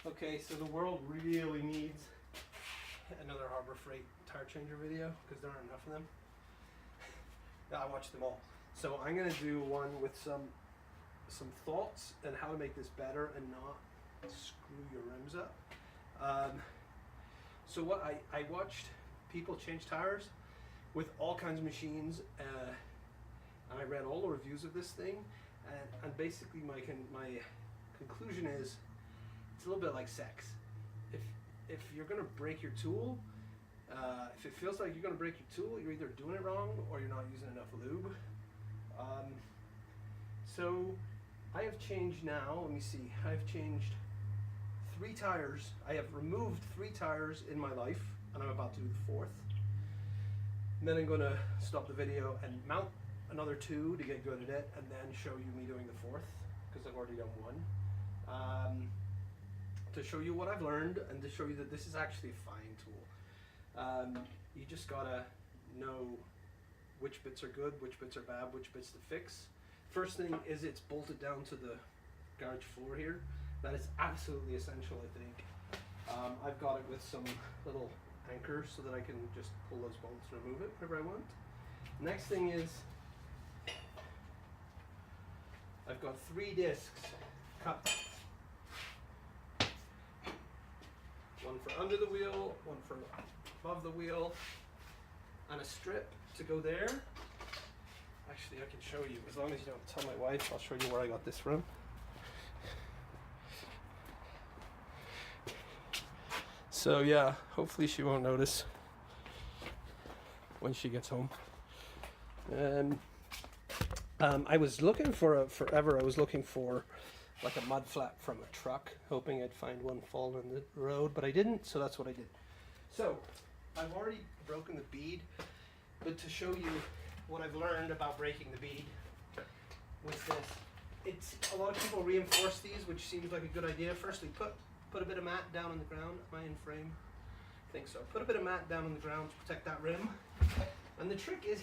Okay, so the world really needs another Harbor Freight tire changer video because there aren't enough of them. I watched them all. So I'm gonna do one with some thoughts and how to make this better and not screw your rims up. So what I watched people change tires with all kinds of machines, and I read all the reviews of this thing, and basically my conclusion is it's a little bit like sex. If you're gonna break your tool, if it feels like you're gonna break your tool, you're either doing it wrong or you're not using enough lube. So I have changed now, let me see, I've changed 3 tires. I have removed 3 tires in my life, and I'm about to do the 4th. And then I'm gonna stop the video and mount another 2 to get good at it, and then show you me doing the 4th, because I've already done 1. To show you what I've learned and to show you that this is actually a fine tool. You just gotta know which bits are good, which bits are bad, which bits to fix. First thing is it's bolted down to the garage floor here. That is absolutely essential, I think. I've got it with some little anchors so that I can just pull those bolts and remove it whenever I want. Next thing is I've got 3 discs cut. One for under the wheel, one for above the wheel, and a strip to go there. Actually, I can show you, as long as you don't tell my wife, I'll show you where I got this from. So yeah, hopefully she won't notice when she gets home. I was looking for forever, I was looking for like a mud flap from a truck, hoping I'd find one falling in the road, but I didn't, so that's what I did. So, I've already broken the bead, but to show you what I've learned about breaking the bead with this, a lot of people reinforce these, which seems like a good idea. Firstly, put a bit of mat down on the ground. Am I in frame? I think so. Put a bit of mat down on the ground to protect that rim. And the trick is,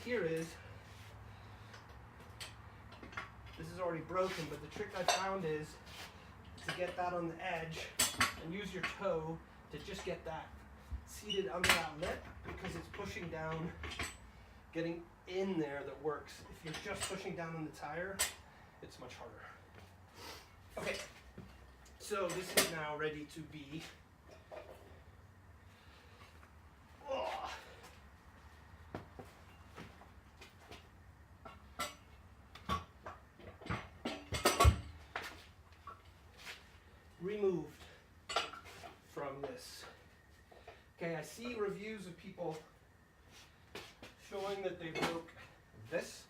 this is already broken, but the trick I found is to get that on the edge and use your toe to just get that seated under that lip, because it's pushing down, getting in there that works. If you're just pushing down on the tire, it's much harder. Okay, so this is now ready to be removed from this. Okay, I see reviews of people showing that they broke this.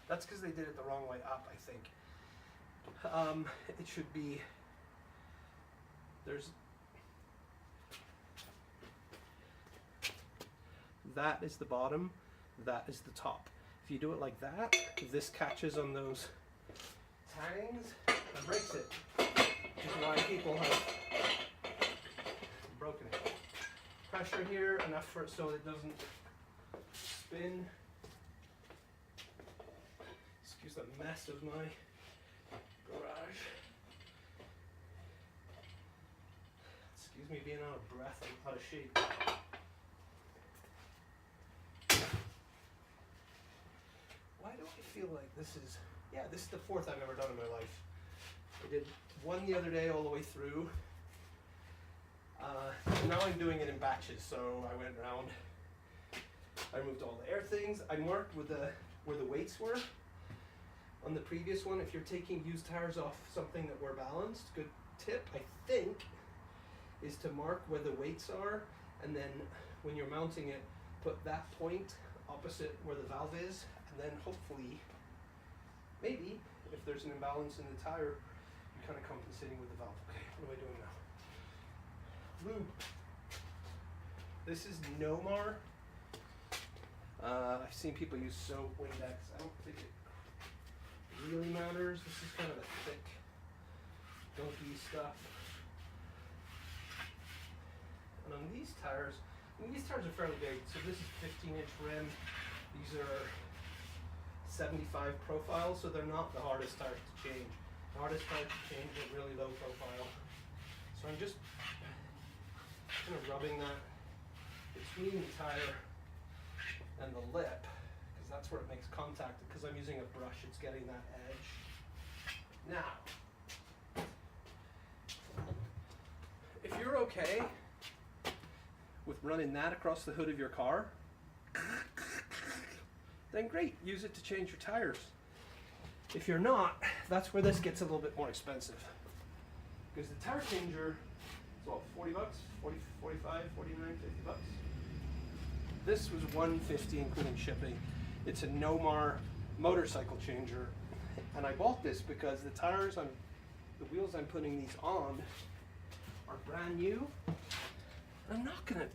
That's because they did it the wrong way up, I think. It should be, that is the bottom, that is the top. If you do it like that, this catches on those tangs and breaks it. Which is why people have broken it. Pressure here, enough for it so it doesn't spin. Excuse the mess of my garage. Excuse me being out of breath, I'm out of shape. Why do I feel like this is, this is the 4th I've ever done in my life. I did 1 the other day all the way through. Now I'm doing it in batches, so I went around, I removed all the air things. I marked where the weights were on the previous one. If you're taking used tires off something that were balanced, good tip, I think, is to mark where the weights are, and then when you're mounting it, put that point opposite where the valve is, and then hopefully, maybe, if there's an imbalance in the tire, you're kind of compensating with the valve. Okay, what am I doing now? Lube. This is Nomar. I've seen people use soap, Windex. I don't think it really matters. This is kind of a thick, gunky stuff. And on these tires are fairly big. So this is 15-inch rim. These are 75 profile, so they're not the hardest tires to change. The hardest tires to change are really low profile. So I'm just rubbing that between the tire and the lip, because that's where it makes contact. Because I'm using a brush, it's getting that edge. Now, if you're okay with running that across the hood of your car, then great, use it to change your tires. If you're not, that's where this gets a little bit more expensive. Because the tire changer is what, 40 bucks? 40, 45, 49, 50 bucks? This was $150 including shipping. It's a Nomar motorcycle changer. And I bought this because the wheels I'm putting these on are brand new. I'm not gonna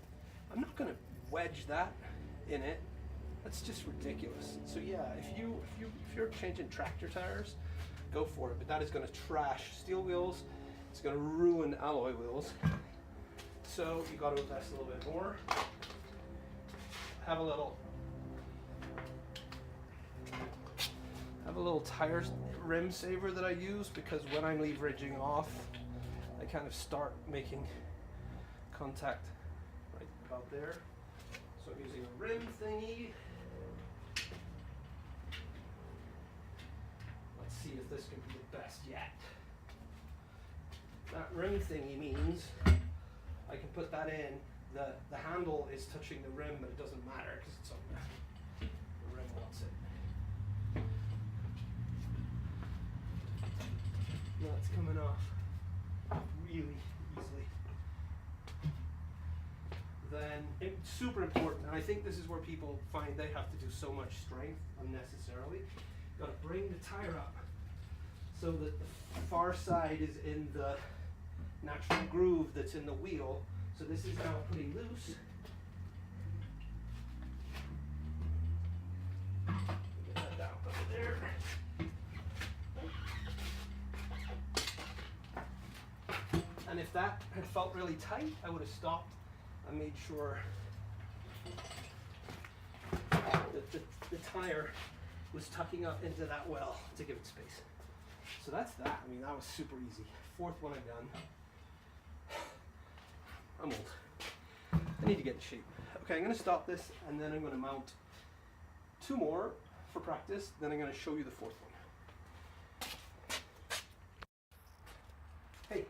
wedge that in it. That's just ridiculous. So yeah, if you're changing tractor tires, go for it. But that is going to trash steel wheels. It's going to ruin alloy wheels. So you got to invest a little bit more. Have a little tire rim saver that I use, because when I'm leveraging off, I kind of start making contact right about there. So I'm using a rim thingy. Let's see if this can be the best yet. That rim thingy means I can put that in. The handle is touching the rim, but it doesn't matter because it's on the rim wants it. Now it's coming off really easily. Then it's super important, and I think this is where people find they have to do so much strength unnecessarily. Got to bring the tire up so that the far side is in the natural groove that's in the wheel. So this is now pretty loose. Get that down over there. And if that had felt really tight, I would have stopped and made sure that the tire was tucking up into that well to give it space. So that's that. I mean, that was super easy. Fourth one I've done. I'm old. I need to get in shape. Okay, I'm going to stop this, and then I'm going to mount 2 more for practice. Then I'm going to show you the 4th one. Hey,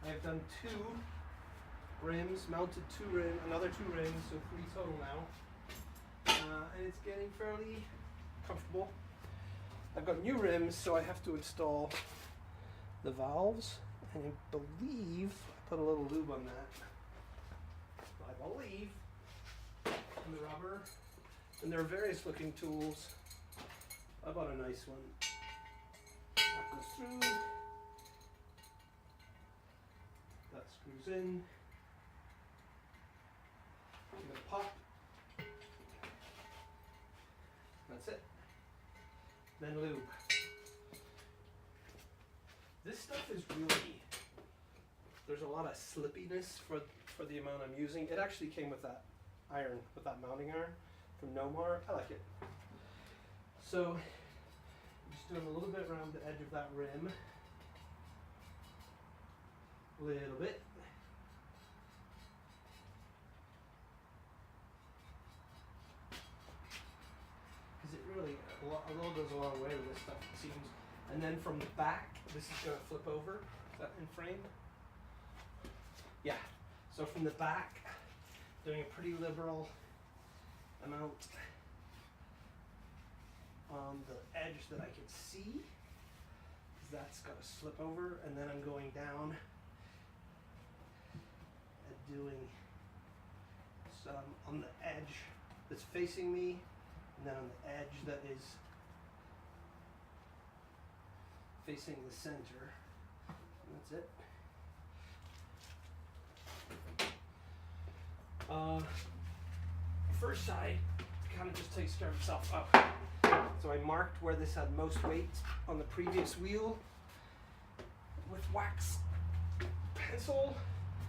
I have done 2 rims, mounted 2 rims, another 2 rims, so 3 total now. And it's getting fairly comfortable. I've got new rims, so I have to install the valves, and I believe I put a little lube on that. I believe. And the rubber. And there are various looking tools. I bought a nice one. That goes through. That screws in. I'm gonna pop. That's it. Then lube. This stuff is really, there's a lot of slippiness for the amount I'm using. It actually came with that iron, with that mounting iron from Nomar. I like it. So, just doing a little bit around the edge of that rim. A little bit. Because it really, a little goes a long way with this stuff, it seems. And then from the back, this is going to flip over. Is that in frame? Yeah. So from the back, doing a pretty liberal amount on the edge that I can see. That's got to slip over, and then I'm going down and doing some on the edge that's facing me, and then on the edge that is facing the center. And that's it. First side kind of just takes care of itself up. So I marked where this had most weight on the previous wheel with wax pencil.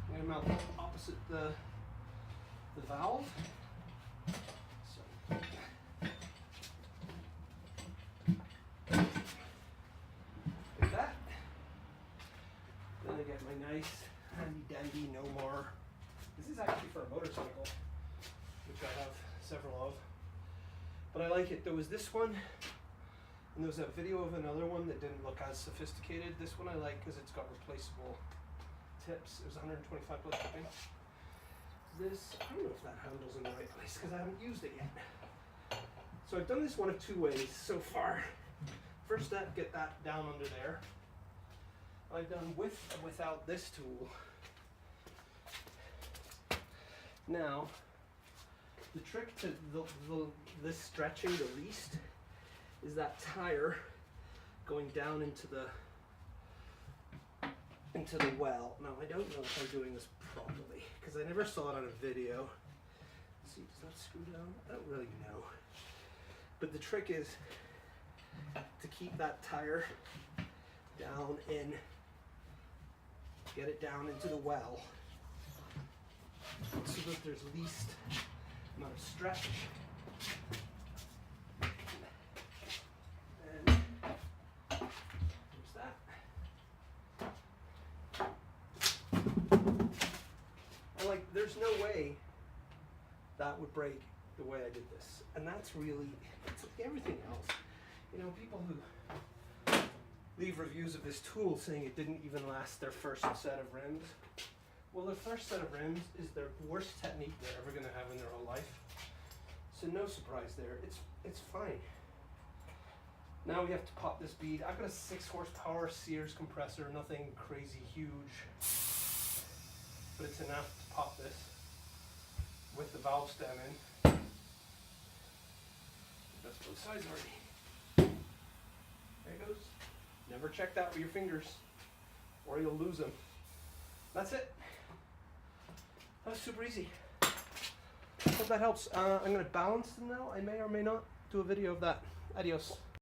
I'm going to mount opposite the valve. So like that. Then I get my nice handy dandy Nomar This is actually for a motorcycle, which I have several of. But I like it. There was this one, and there was a video of another one that didn't look as sophisticated. This one I like because it's got replaceable tips. It was 125 plus shipping. This, I don't know if that handle's in the right place because I haven't used it yet. So I've done this one of two ways so far. First step, get that down under there. I've done with and without this tool. Now, the trick to this stretching the least is that tire going down into the well. Now, I don't know if I'm doing this properly because I never saw it on a video. Let's see, does that screw down? I don't really know. But the trick is to keep that tire down in, get it down into the well so that there's least amount of stretch. And there's that. And like, there's no way that would break the way I did this. And that's really, it's like everything else. You know, people who leave reviews of this tool saying it didn't even last their first set of rims. Well, their first set of rims is their worst technique they're ever going to have in their whole life. So no surprise there. It's fine. Now we have to pop this bead. I've got a 6 horsepower Sears compressor, nothing crazy huge, but it's enough to pop this with the valve stem in. That's both sides already. There it goes. Never check that with your fingers or you'll lose them. That's it. That was super easy. Hope that helps. I'm going to balance them now. I may or may not do a video of that. Adios.